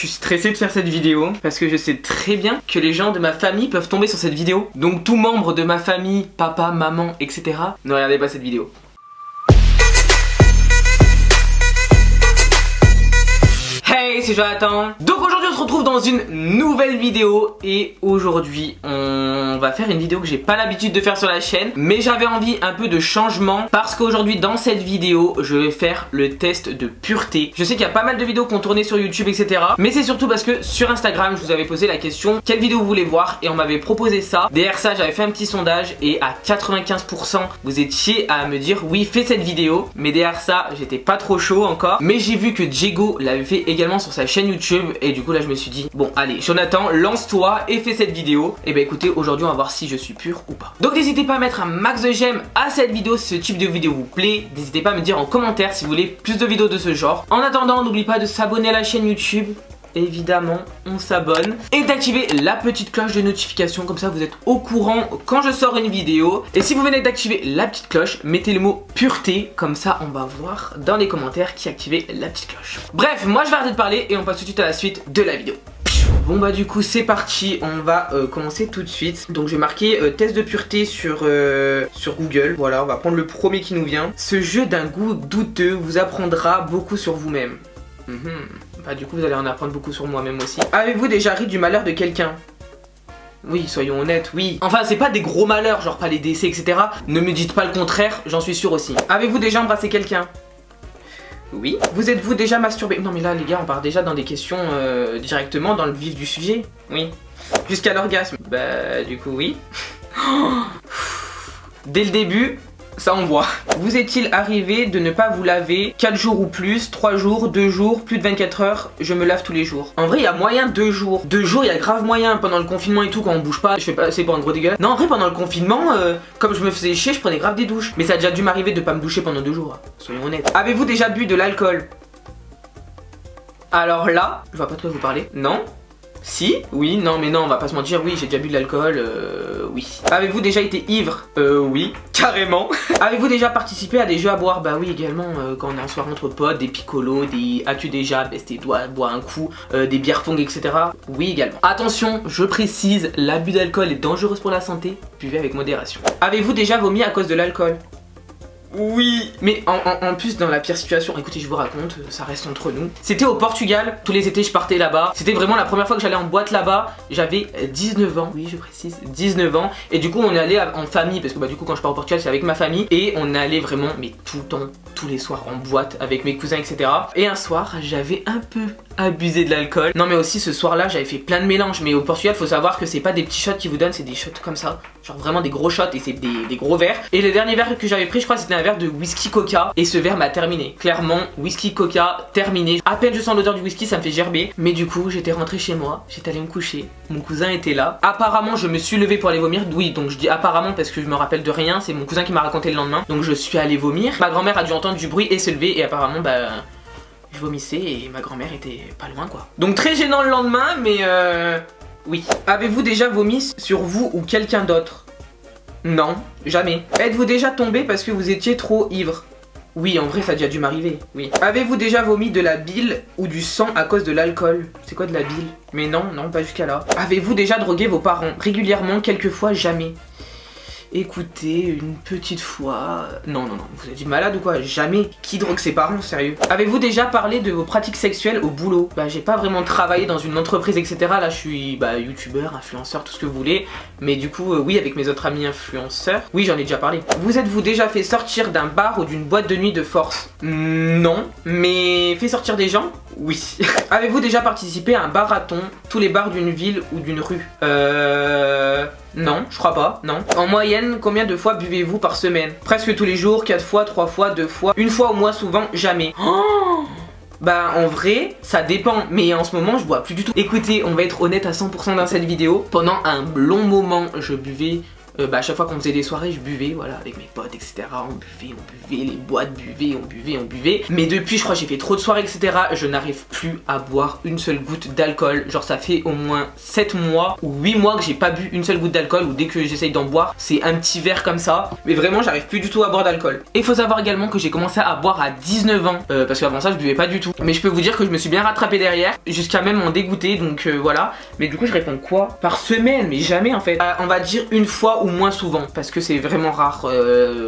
suis stressé de faire cette vidéo parce que je sais très bien que les gens de ma famille peuvent tomber sur cette vidéo. Donc tout membre de ma famille, papa, maman, etc. ne regardez pas cette vidéo. Hey, c'est Jonathan. Donc aujourd'hui on se retrouve dans une nouvelle vidéo. Et aujourd'hui on va faire une vidéo que j'ai pas l'habitude de faire sur la chaîne, mais j'avais envie un peu de changement parce qu'aujourd'hui dans cette vidéo je vais faire le test de pureté. Je sais qu'il y a pas mal de vidéos qui ont tourné sur YouTube, etc. Mais c'est surtout parce que sur Instagram je vous avais posé la question quelle vidéo vous voulez voir et on m'avait proposé ça. Derrière ça j'avais fait un petit sondage et à 95% vous étiez à me dire oui fais cette vidéo. Mais derrière ça j'étais pas trop chaud encore, mais j'ai vu que Diego l'avait fait également sur sa chaîne YouTube et du coup là je me suis dit bon allez Jonathan lance-toi et fais cette vidéo. Et bah écoutez, aujourd'hui on va voir si je suis pur ou pas. Donc n'hésitez pas à mettre un max de j'aime à cette vidéo si ce type de vidéo vous plaît. N'hésitez pas à me dire en commentaire si vous voulez plus de vidéos de ce genre. En attendant n'oubliez pas de s'abonner à la chaîne YouTube. Évidemment on s'abonne et d'activer la petite cloche de notification, comme ça vous êtes au courant quand je sors une vidéo. Et si vous venez d'activer la petite cloche, mettez le mot pureté, comme ça on va voir dans les commentaires qui a activé la petite cloche. Bref, moi je vais arrêter de parler et on passe tout de suite à la suite de la vidéo. Bon bah du coup c'est parti, on va commencer tout de suite. Donc je vais marquer test de pureté sur Google. Voilà, on va prendre le premier qui nous vient. Ce jeu d'un goût douteux vous apprendra beaucoup sur vous-même. Bah du coup vous allez en apprendre beaucoup sur moi-même aussi. Avez-vous déjà ri du malheur de quelqu'un? Oui, soyons honnêtes, oui. Enfin c'est pas des gros malheurs, genre pas les décès etc. Ne me dites pas le contraire, j'en suis sûr aussi. Avez-vous déjà embrassé quelqu'un? Oui. Vous êtes-vous déjà masturbé? Non mais là les gars on part déjà dans des questions directement dans le vif du sujet. Oui. Jusqu'à l'orgasme? Bah du coup oui. Dès le début ça envoie. Vous est-il arrivé de ne pas vous laver 4 jours ou plus, 3 jours, 2 jours, plus de 24 heures? Je me lave tous les jours. En vrai il y a moyen 2 jours. 2 jours il y a grave moyen pendant le confinement et tout, quand on bouge pas. Je fais pas, c'est pas un gros dégueulasse. Non en vrai pendant le confinement, comme je me faisais chier, je prenais grave des douches. Mais ça a déjà dû m'arriver de pas me doucher pendant 2 jours. Soyons honnêtes. Avez-vous déjà bu de l'alcool? Alors là, je vois pas de quoi vous parlez. Non? Si? Oui, non mais non on va pas se mentir, oui j'ai déjà bu de l'alcool, oui. Avez-vous déjà été ivre? Oui, carrément. Avez-vous déjà participé à des jeux à boire? Bah oui également, quand on est en soirée entre potes, des picolos, des as-tu déjà baisse tes doigts, bois un coup, des bières pong etc. Oui également. Attention, je précise, l'abus d'alcool est dangereux pour la santé, buvez avec modération. Avez-vous déjà vomi à cause de l'alcool? Oui. Mais en plus dans la pire situation, écoutez je vous raconte, ça reste entre nous. C'était au Portugal, tous les étés je partais là-bas. C'était vraiment la première fois que j'allais en boîte là-bas. J'avais 19 ans, oui je précise, 19 ans. Et du coup on est allé en famille, parce que bah du coup quand je pars au Portugal c'est avec ma famille. Et on est allé vraiment, mais tout le temps, tous les soirs en boîte avec mes cousins etc. Et un soir j'avais un peu abusé de l'alcool. Non mais aussi ce soir là j'avais fait plein de mélanges. Mais au Portugal faut savoir que c'est pas des petits shots qui vous donnent, c'est des shots comme ça. Genre vraiment des gros shots et c'est des gros verres. Et le dernier verre que j'avais pris je crois c'était un verre de whisky coca. Et ce verre m'a terminé. Clairement whisky coca terminé. À peine je sens l'odeur du whisky ça me fait gerber. Mais du coup j'étais rentré chez moi, j'étais allé me coucher. Mon cousin était là. Apparemment je me suis levé pour aller vomir. Oui donc je dis apparemment parce que je me rappelle de rien. C'est mon cousin qui m'a raconté le lendemain. Donc je suis allé vomir. Ma grand-mère a dû entendre du bruit et se lever. Et apparemment bah je vomissais et ma grand-mère était pas loin quoi. Donc très gênant le lendemain mais oui. Avez-vous déjà vomi sur vous ou quelqu'un d'autre? Non, jamais. Êtes-vous déjà tombé parce que vous étiez trop ivre? Oui, en vrai ça a déjà dû m'arriver, oui. Avez-vous déjà vomi de la bile ou du sang à cause de l'alcool? C'est quoi de la bile? Mais non, non, pas jusqu'à là. Avez-vous déjà drogué vos parents? Régulièrement, quelquefois, jamais. Écoutez, une petite fois... Non, non, non, vous êtes malade ou quoi? Jamais. Qui drogue ses parents, sérieux? Avez-vous déjà parlé de vos pratiques sexuelles au boulot? Bah j'ai pas vraiment travaillé dans une entreprise etc. Là je suis youtubeur, influenceur, tout ce que vous voulez. Mais du coup oui avec mes autres amis influenceurs. Oui j'en ai déjà parlé. Vous êtes-vous déjà fait sortir d'un bar ou d'une boîte de nuit de force? Non. Mais fait sortir des gens? Oui. Avez-vous déjà participé à un marathon, tous les bars d'une ville ou d'une rue? Non, je crois pas, non. En moyenne, combien de fois buvez-vous par semaine? Presque tous les jours, 4 fois, 3 fois, 2 fois, une fois au mois souvent, jamais. Oh bah en vrai, ça dépend, mais en ce moment je bois plus du tout. Écoutez, on va être honnête à 100% dans cette vidéo. Pendant un long moment, je buvais Bah à chaque fois qu'on faisait des soirées, je buvais, voilà, avec mes potes, etc. On buvait, les boîtes buvaient, on buvait. Mais depuis, je crois que j'ai fait trop de soirées, etc. Je n'arrive plus à boire une seule goutte d'alcool. Genre ça fait au moins 7 mois ou 8 mois que j'ai pas bu une seule goutte d'alcool, ou dès que j'essaye d'en boire, c'est un petit verre comme ça. Mais vraiment, j'arrive plus du tout à boire d'alcool. Et il faut savoir également que j'ai commencé à boire à 19 ans, parce qu'avant ça, je buvais pas du tout. Mais je peux vous dire que je me suis bien rattrapé derrière, jusqu'à même m'en dégoûter, donc voilà. Mais du coup, je réponds quoi? Par semaine, mais jamais en fait. On va dire une fois ou moins souvent, parce que c'est vraiment rare,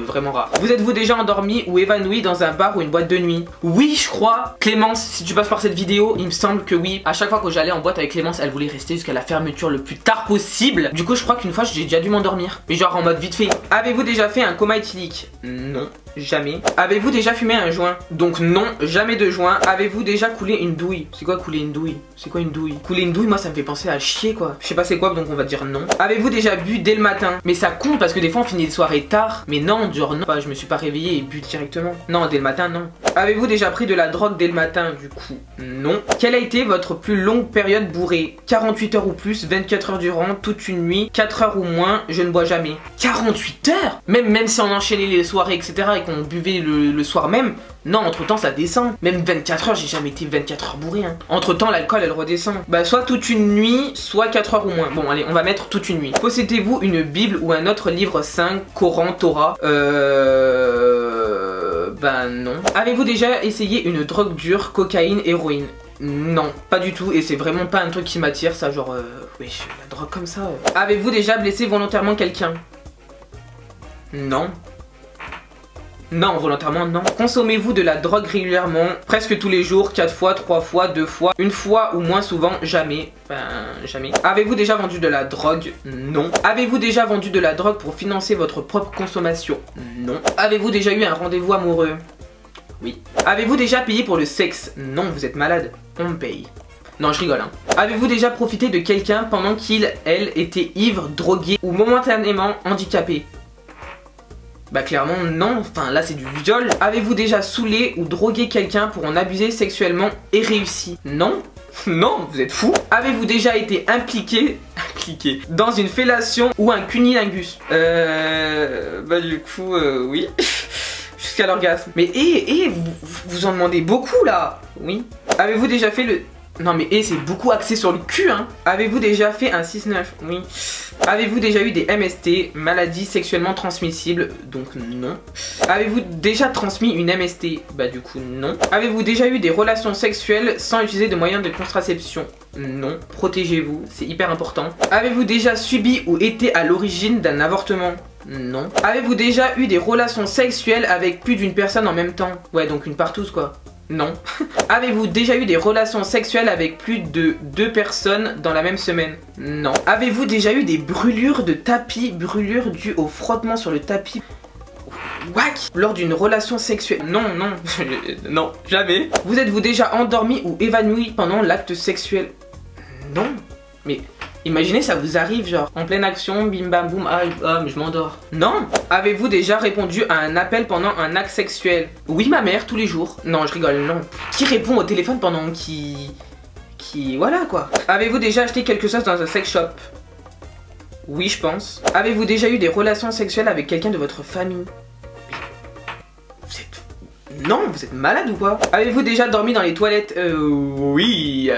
vraiment rare. Vous êtes-vous déjà endormi ou évanoui dans un bar ou une boîte de nuit? Oui, je crois. Clémence, si tu passes par cette vidéo, il me semble que oui. À chaque fois que j'allais en boîte avec Clémence, elle voulait rester jusqu'à la fermeture le plus tard possible. Du coup, je crois qu'une fois, j'ai déjà dû m'endormir. Mais genre en mode vite fait. Avez-vous déjà fait un coma éthylique? Non. Jamais. Avez-vous déjà fumé un joint? Donc non, jamais de joint. Avez-vous déjà coulé une douille? C'est quoi couler une douille? C'est quoi une douille? Couler une douille, moi ça me fait penser à chier quoi. Je sais pas c'est quoi, donc on va dire non. Avez-vous déjà bu dès le matin? Mais ça compte parce que des fois on finit les soirées tard. Mais non, genre non, je me suis pas réveillé et bu directement. Non, dès le matin, non. Avez-vous déjà pris de la drogue dès le matin? Du coup, non. Quelle a été votre plus longue période bourrée? 48 heures ou plus, 24 heures durant, toute une nuit, 4 heures ou moins, je ne bois jamais. 48 heures? Même si on enchaînait les soirées, etc. et qu'on buvait le soir même, non, entre temps ça descend. Même 24 heures, j'ai jamais été 24 heures bourré. Hein. Entre temps, l'alcool elle redescend. Bah, soit toute une nuit, soit 4 heures ou moins. Bon, allez, on va mettre toute une nuit. Possédez-vous une Bible ou un autre livre saint, Coran, Torah? Ben non. Avez-vous déjà essayé une drogue dure, cocaïne, héroïne? Non, pas du tout, et c'est vraiment pas un truc qui m'attire, ça, genre, wesh, la drogue comme ça. Avez-vous déjà blessé volontairement quelqu'un? Non. Non, volontairement non. Consommez-vous de la drogue régulièrement? Presque tous les jours, 4 fois, 3 fois, 2 fois, une fois ou moins souvent? Jamais. Ben, jamais. Avez-vous déjà vendu de la drogue? Non. Avez-vous déjà vendu de la drogue pour financer votre propre consommation? Non. Avez-vous déjà eu un rendez-vous amoureux? Oui. Avez-vous déjà payé pour le sexe? Non, vous êtes malade. On me paye. Non, je rigole, hein. Avez-vous déjà profité de quelqu'un pendant qu'il, elle, était ivre, drogué ou momentanément handicapé? Bah clairement non, enfin là c'est du viol. Avez-vous déjà saoulé ou drogué quelqu'un pour en abuser sexuellement et réussi? Non. Non, vous êtes fou. Avez-vous déjà été impliqué dans une fellation ou un cunnilingus? Bah du coup oui. Jusqu'à l'orgasme. Mais vous en demandez beaucoup là. Oui. Avez-vous déjà fait le... Non mais c'est beaucoup axé sur le cul hein. Avez-vous déjà fait un 6-9? Oui. Avez-vous déjà eu des MST, maladies sexuellement transmissibles? Donc non. Avez-vous déjà transmis une MST? Bah du coup non. Avez-vous déjà eu des relations sexuelles sans utiliser de moyens de contraception? Non. Protégez-vous, c'est hyper important. Avez-vous déjà subi ou été à l'origine d'un avortement? Non. Avez-vous déjà eu des relations sexuelles avec plus d'une personne en même temps? Ouais, donc une partouze quoi. Non. Avez-vous déjà eu des relations sexuelles avec plus de 2 personnes dans la même semaine? Non. Avez-vous déjà eu des brûlures de tapis, brûlures dues au frottement sur le tapis? Whack! Lors d'une relation sexuelle? Non, non, non, jamais. Vous êtes-vous déjà endormi ou évanoui pendant l'acte sexuel? Non. Mais... imaginez ça vous arrive genre en pleine action, bim bam boum, ah mais je m'endors. Non. Avez-vous déjà répondu à un appel pendant un acte sexuel? Oui ma mère tous les jours. Non je rigole, non. Qui répond au téléphone pendant qui voilà quoi. Avez-vous déjà acheté quelque chose dans un sex shop? Oui je pense. Avez-vous déjà eu des relations sexuelles avec quelqu'un de votre famille? Non, vous êtes malade ou quoi? Avez-vous déjà dormi dans les toilettes? Oui,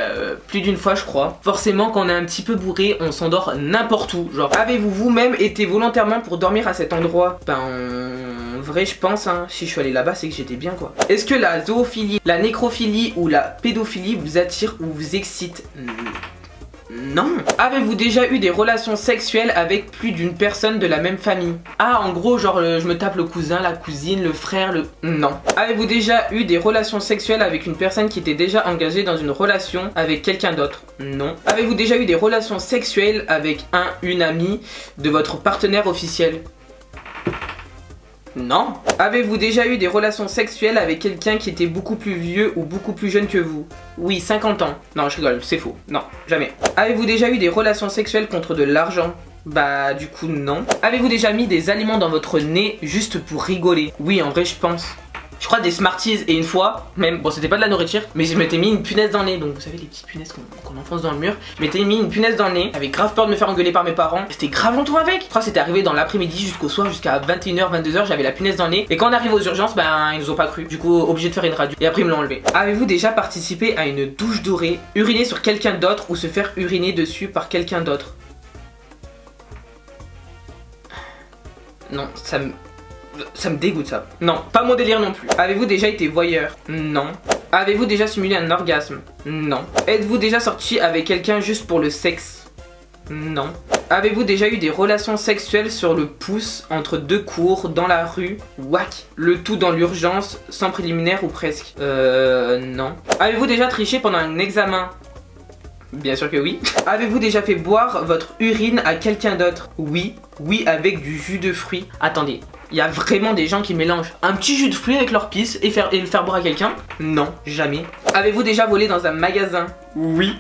plus d'une fois je crois. Forcément quand on est un petit peu bourré, on s'endort n'importe où. Genre, avez-vous vous-même été volontairement pour dormir à cet endroit? Ben, en vrai je pense, hein, si je suis allé là-bas c'est que j'étais bien quoi. Est-ce que la zoophilie, la nécrophilie ou la pédophilie vous attire ou vous excite? Non. Avez-vous déjà eu des relations sexuelles avec plus d'une personne de la même famille? Ah, en gros, genre, je me tape le cousin, la cousine, le frère, le... Non. Avez-vous déjà eu des relations sexuelles avec une personne qui était déjà engagée dans une relation avec quelqu'un d'autre? Non. Avez-vous déjà eu des relations sexuelles avec une amie de votre partenaire officiel? Non. Avez-vous déjà eu des relations sexuelles avec quelqu'un qui était beaucoup plus vieux ou beaucoup plus jeune que vous? Oui, 50 ans. Non, je rigole, c'est faux. Non, jamais. Avez-vous déjà eu des relations sexuelles contre de l'argent? Bah, du coup, non. Avez-vous déjà mis des aliments dans votre nez juste pour rigoler? Oui, en vrai, je pense. je crois des Smarties et une fois, même, bon c'était pas de la nourriture, mais je m'étais mis une punaise dans le nez, donc vous savez les petites punaises qu'on enfonce dans le mur. Je m'étais mis une punaise dans le nez, j'avais grave peur de me faire engueuler par mes parents, c'était grave longtemps avec. Je crois que c'était arrivé dans l'après-midi jusqu'au soir, jusqu'à 21h, 22h, j'avais la punaise dans le nez. Et quand on arrive aux urgences, ben ils nous ont pas cru, du coup obligé de faire une radio. Et après ils me l'ont enlevé. Avez-vous déjà participé à une douche dorée, uriner sur quelqu'un d'autre ou se faire uriner dessus par quelqu'un d'autre? Non, ça me dégoûte ça. Non, pas mon délire non plus. Avez-vous déjà été voyeur? Non. Avez-vous déjà simulé un orgasme? Non. Êtes-vous déjà sorti avec quelqu'un juste pour le sexe? Non. Avez-vous déjà eu des relations sexuelles sur le pouce entre deux cours dans la rue? Whack. Le tout dans l'urgence, sans préliminaire ou presque? Non. Avez-vous déjà triché pendant un examen? Bien sûr que oui. Avez-vous déjà fait boire votre urine à quelqu'un d'autre? Oui. Oui, avec du jus de fruits. Attendez, il y a vraiment des gens qui mélangent un petit jus de fruits avec leur pisse et le faire boire à quelqu'un? Non, jamais. Avez-vous déjà volé dans un magasin? Oui.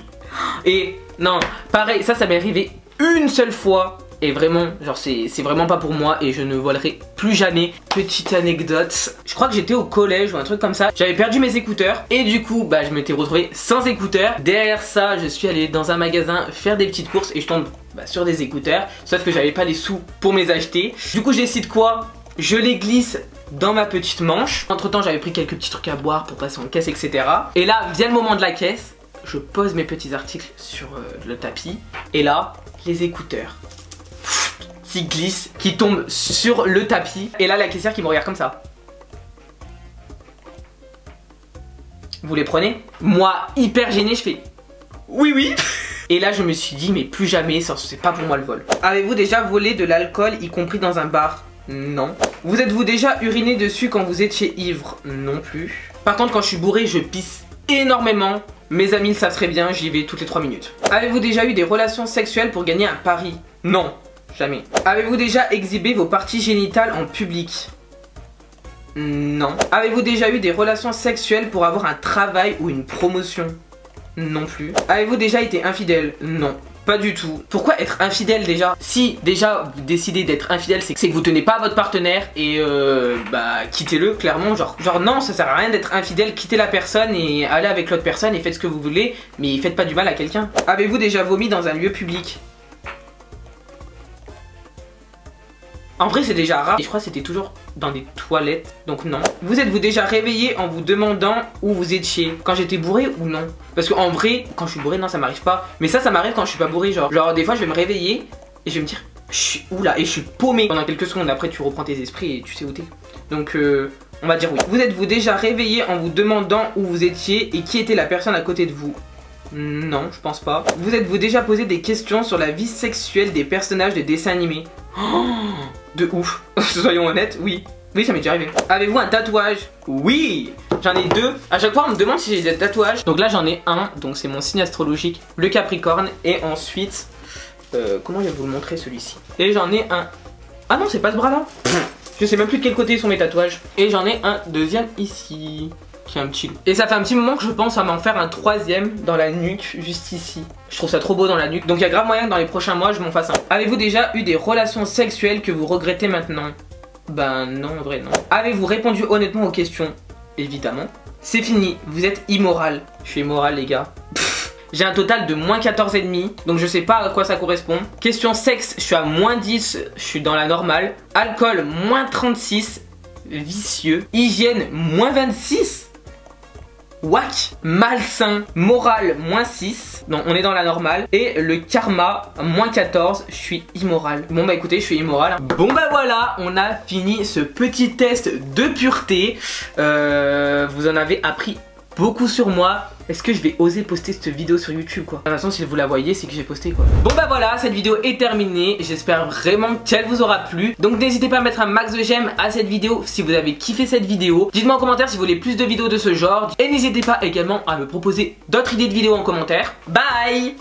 Et non, pareil, ça m'est arrivé une seule fois. Et vraiment, genre c'est vraiment pas pour moi et je ne volerai plus jamais. Petite anecdote, je crois que j'étais au collège ou un truc comme ça. J'avais perdu mes écouteurs et du coup bah je m'étais retrouvé sans écouteurs. Derrière ça, je suis allé dans un magasin faire des petites courses et je tombe sur des écouteurs. Sauf que j'avais pas les sous pour me les acheter. Du coup je décide quoi? Je les glisse dans ma petite manche. Entre temps j'avais pris quelques petits trucs à boire pour passer en caisse, etc. Et là vient le moment de la caisse. Je pose mes petits articles sur le tapis. Et là, les écouteurs qui glissent, qui tombent sur le tapis. Et là la caissière qui me regarde comme ça. Vous les prenez? Moi hyper gêné, je fais oui oui. Et là je me suis dit mais plus jamais, c'est pas pour moi le vol. Avez-vous déjà volé de l'alcool y compris dans un bar? Non. Vous êtes-vous déjà uriné dessus quand vous étiez ivre? Non plus. Par contre quand je suis bourré je pisse énormément. Mes amis le savent très bien, j'y vais toutes les 3 minutes. Avez-vous déjà eu des relations sexuelles pour gagner un pari? Non. Jamais. Avez-vous déjà exhibé vos parties génitales en public? Non. Avez-vous déjà eu des relations sexuelles pour avoir un travail ou une promotion? Non plus. Avez-vous déjà été infidèle? Non. Pas du tout. Pourquoi être infidèle déjà? Si déjà vous décidez d'être infidèle, c'est que vous tenez pas à votre partenaire et quittez-le clairement. Genre non, ça sert à rien d'être infidèle, quittez la personne et allez avec l'autre personne et faites ce que vous voulez, mais faites pas du mal à quelqu'un. Avez-vous déjà vomi dans un lieu public? En vrai c'est déjà rare et je crois que c'était toujours dans des toilettes, donc non. Vous êtes-vous déjà réveillé en vous demandant où vous étiez? Quand j'étais bourré ou non? Parce qu'en vrai, quand je suis bourré, non ça m'arrive pas. Mais ça m'arrive quand je suis pas bourré, genre des fois je vais me réveiller et je vais me dire je suis où là? Et je suis paumé. Pendant quelques secondes après tu reprends tes esprits et tu sais où t'es. Donc on va dire oui. Vous êtes-vous déjà réveillé en vous demandant où vous étiez et qui était la personne à côté de vous? Non, je pense pas. Vous êtes-vous déjà posé des questions sur la vie sexuelle des personnages de dessins animés? Oh, de ouf. Soyons honnêtes, oui. Oui, ça m'est déjà arrivé. Avez-vous un tatouage? Oui. J'en ai 2. À chaque fois on me demande si j'ai des tatouages. Donc là j'en ai un, donc c'est mon signe astrologique, le Capricorne. Et ensuite, comment je vais vous le montrer celui-ci? Et j'en ai un. Ah non, c'est pas ce bras là. Je sais même plus de quel côté sont mes tatouages. Et j'en ai un deuxième ici. Qui est un petit loup. Et ça fait un petit moment que je pense à m'en faire un troisième dans la nuque, juste ici. Je trouve ça trop beau dans la nuque. Donc il y a grave moyen que dans les prochains mois je m'en fasse un. Avez-vous déjà eu des relations sexuelles que vous regrettez maintenant? Ben non, en vrai non. Avez-vous répondu honnêtement aux questions? Évidemment. C'est fini, vous êtes immoral. Je suis immoral les gars. J'ai un total de moins 14,5, donc je sais pas à quoi ça correspond. Question sexe, je suis à moins 10, je suis dans la normale. Alcool, moins 36, vicieux. Hygiène, moins 26. Wack. Malsain. Moral, moins 6. Donc on est dans la normale. Et le karma, moins 14. Je suis immoral. Bon bah écoutez, je suis immoral. Bon bah voilà, on a fini ce petit test de pureté. Vous en avez appris beaucoup sur moi. Est-ce que je vais oser poster cette vidéo sur YouTube quoi? De toute façon si vous la voyez c'est que j'ai posté quoi. Bon bah voilà, cette vidéo est terminée. J'espère vraiment qu'elle vous aura plu. Donc n'hésitez pas à mettre un max de j'aime à cette vidéo si vous avez kiffé cette vidéo. Dites-moi en commentaire si vous voulez plus de vidéos de ce genre. Et n'hésitez pas également à me proposer d'autres idées de vidéos en commentaire. Bye!